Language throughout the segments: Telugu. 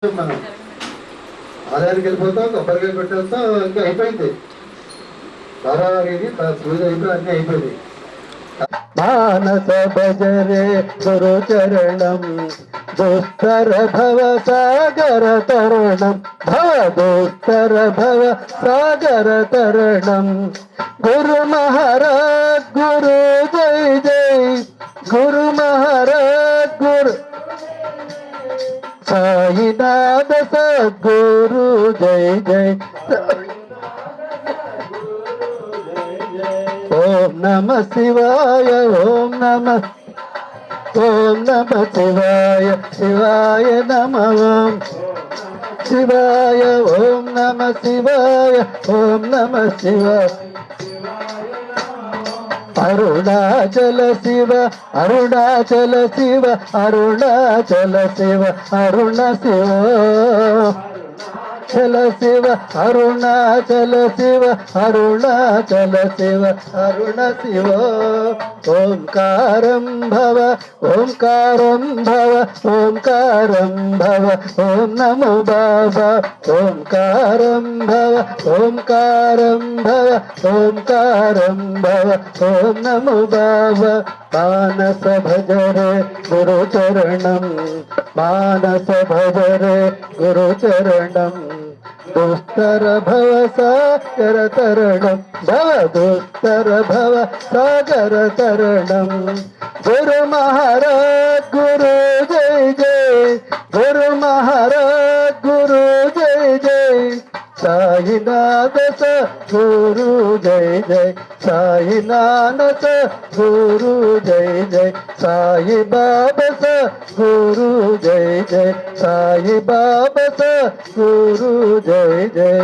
మనం ఆదాయానికి వెళ్ళిపోతాం, కొబ్బరికాయ పెట్టేస్తాం, ఇంకా అయిపోయింది. ధారావాహిని పూజ అయిపోయి అన్నీ అయిపోయింది. మానస భజరే గురు చరణం దుస్తర భవ సాగర తరుణం భవ దుస్తర భవ సాగర తరుణం గురు మహారాజ్ గురు జై జై గురు మహారాజ్ గురు సాయినాథ సద్గురు జై జై ఓం నమ శివాయ ఓం నమ శివాయ శివాయ నమ ఓం శివాయ ఓం నమ శివాయ ఓం నమ శివాయ అరుణాచల శివ అరుణాచల శివ అరుణాచల శివ అరుణ శివ చల శివ అరుణాచల శివ అరుణాచల శివ అరుణ శివ ఓంకారం భవ ఓంకారం భవ ఓంకారం భవ ఓం నమో బాబా ఓంకారం భవ ఓంకారం భవ ఓంకారం భవ ఓం నమో బాబా మానస భజరే గురు చరణం మానస భజరే గురు చరణం దుస్తర భవ సాగర తరణం భవ దుస్తర భవ సాగర తరణం గురు మహారాజ్ గురు జై జై గురు మహారాజ్ గురు జై జై సాయినాథ గురు జై జై సాయినాథ గురు జై జై సాయి బాబా గురు జై జై సాయి బాబా గురు జై జై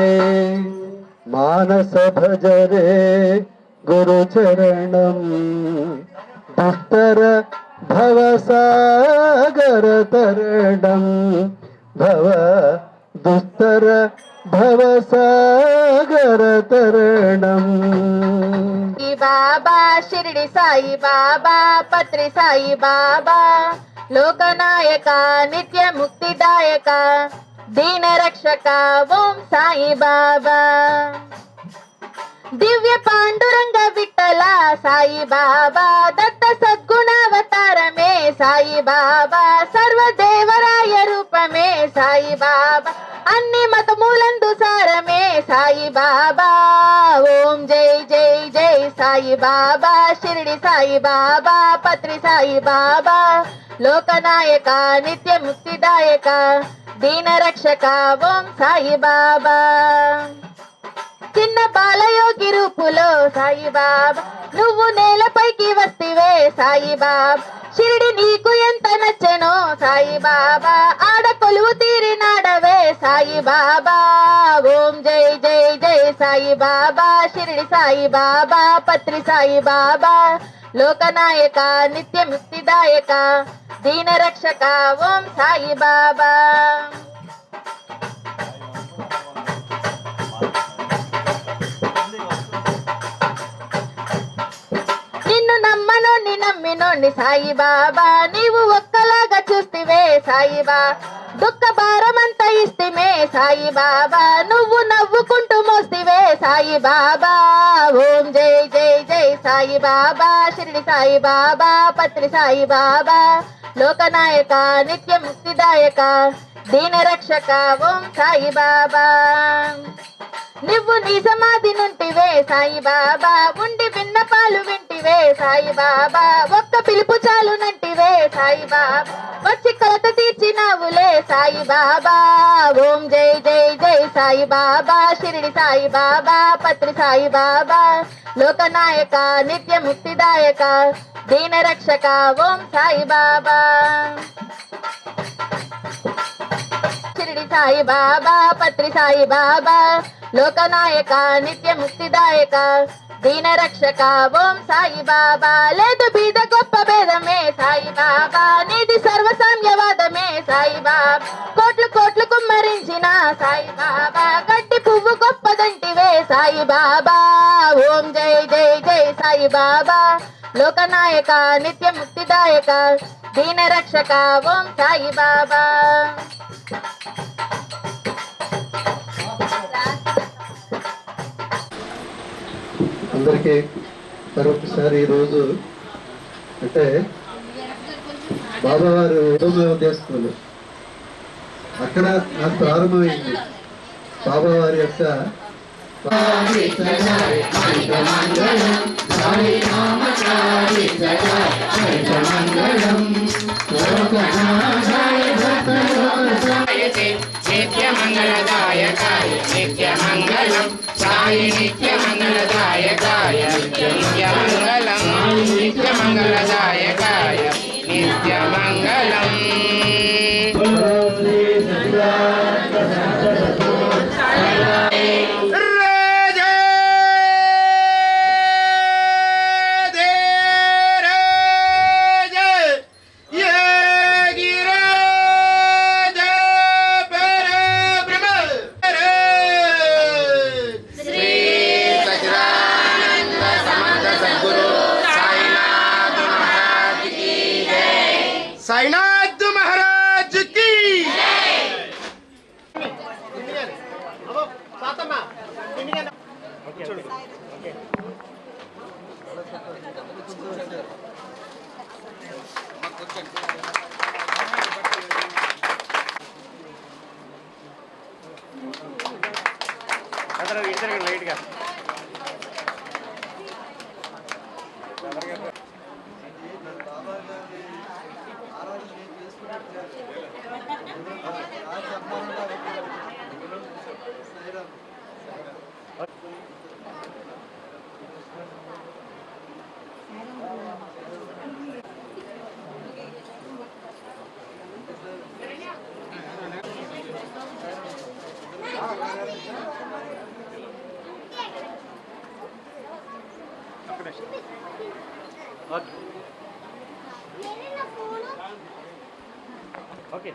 మానస భజరే గురు చరణం దుస్తర భవ సాగర తరణం భవ దుస్తర భవ సాగర తరణం బాబా షిరిడి సాయి బాబా పత్రి సాయి బాబా లోకనాయక నిత్య ముక్తిదాయక దీన రక్షక ఓం సాయి బాబా దివ్య పాండురంగ విఠల సాయి బాబా దత్త సద్గుణావతారమే సాయి బాబా సర్వదేవరాయ రూపమే సాయి బాబా అన్ని మతములందు సారమే సాయి బాబా ఓం జై జై జై సాయి బాబా షిరిడి సాయి బాబా పత్రి సాయి బాబా లోకనాయక నిత్య ముక్తిదాయక దీన రక్షక ఓం సాయి బాబా చిన్న బాలయోగి రూపులో సాయి బాబా నువ్వు నేలపైకి వస్తివే సాయి బాబా షిరిడి నీకు ఎంత నచ్చెనో సాయి బాబా ఆడ కొలువు తీరినాడవే సాయి బాబా ఓం జై జై జై సాయి బాబా షిరిడి సాయి బాబా పత్రి సాయి బాబా లోకనాయక నిత్య ముక్తిదాయక దీన రక్షక ఓం సాయి బాబా నమ్మినోని సాయి బాబా నీవు ఒక్కలాగా చూస్తివే సాయి బాబా దుఃఖ భారమంతా ఇస్తిమే సాయి బాబా నువ్వు నవ్వుకుంటూ మోస్తివే సాయి బాబా ఓం జై జై జై సాయి బాబా షిరిడి సాయి బాబా పత్రి సాయి బాబా లోకనాయక నిత్య ముక్తిదాయక దీన రక్షక ఓం సాయి బాబా నువ్వు నీ సమాధి నుంటివే సాయి బాబా ఉండి విన్నపాలు వింటివే సాయి బాబా ఒక్క పిలుపు చాలు నంటివే సాయి బాబా వచ్చి కలత తీర్చినావులే సాయి బాబా ఓం జై జై జై సాయి బాబా షిరిడి సాయి బాబా పత్రి సాయి బాబా లోకనాయక నిత్య ముక్తిదాయక దీన రక్షక ఓం సాయి బాబా షిరిడి సాయి బాబా పత్రి సాయి బాబా లోకనాయక నిత్య ముక్తిదాయక దీన రక్షక ఓం సాయి బాబా లేదు బీద గొప్ప భేదమే సాయి బాబా నీది సర్వసామ్యవాదమే సాయి బాబా కోట్లు కోట్లు కుమ్మరించిన సాయి బాబా గట్టి పువ్వు గొప్పదంటివే సాయి బాబా ఓం జై జై జై సాయి బాబా లోకనాయక నిత్య ముక్తిదాయక దీన రక్షక ఓం సాయి బాబా। అందరికీ మరొకసారి ఈరోజు అంటే బాబావారు ఉదయం అక్కడ నాకు ప్రారంభమైంది బాబావారి యొక్క నిత్యమంగళదాయకాయ నిత్యమంగళం సాయి నిత్యమంగళదాయకాయ నిత్యమంగళం నిత్యమంగళదాయకాయ నిత్యమంగళం साईनाथ महाराज की लाइट गा ओके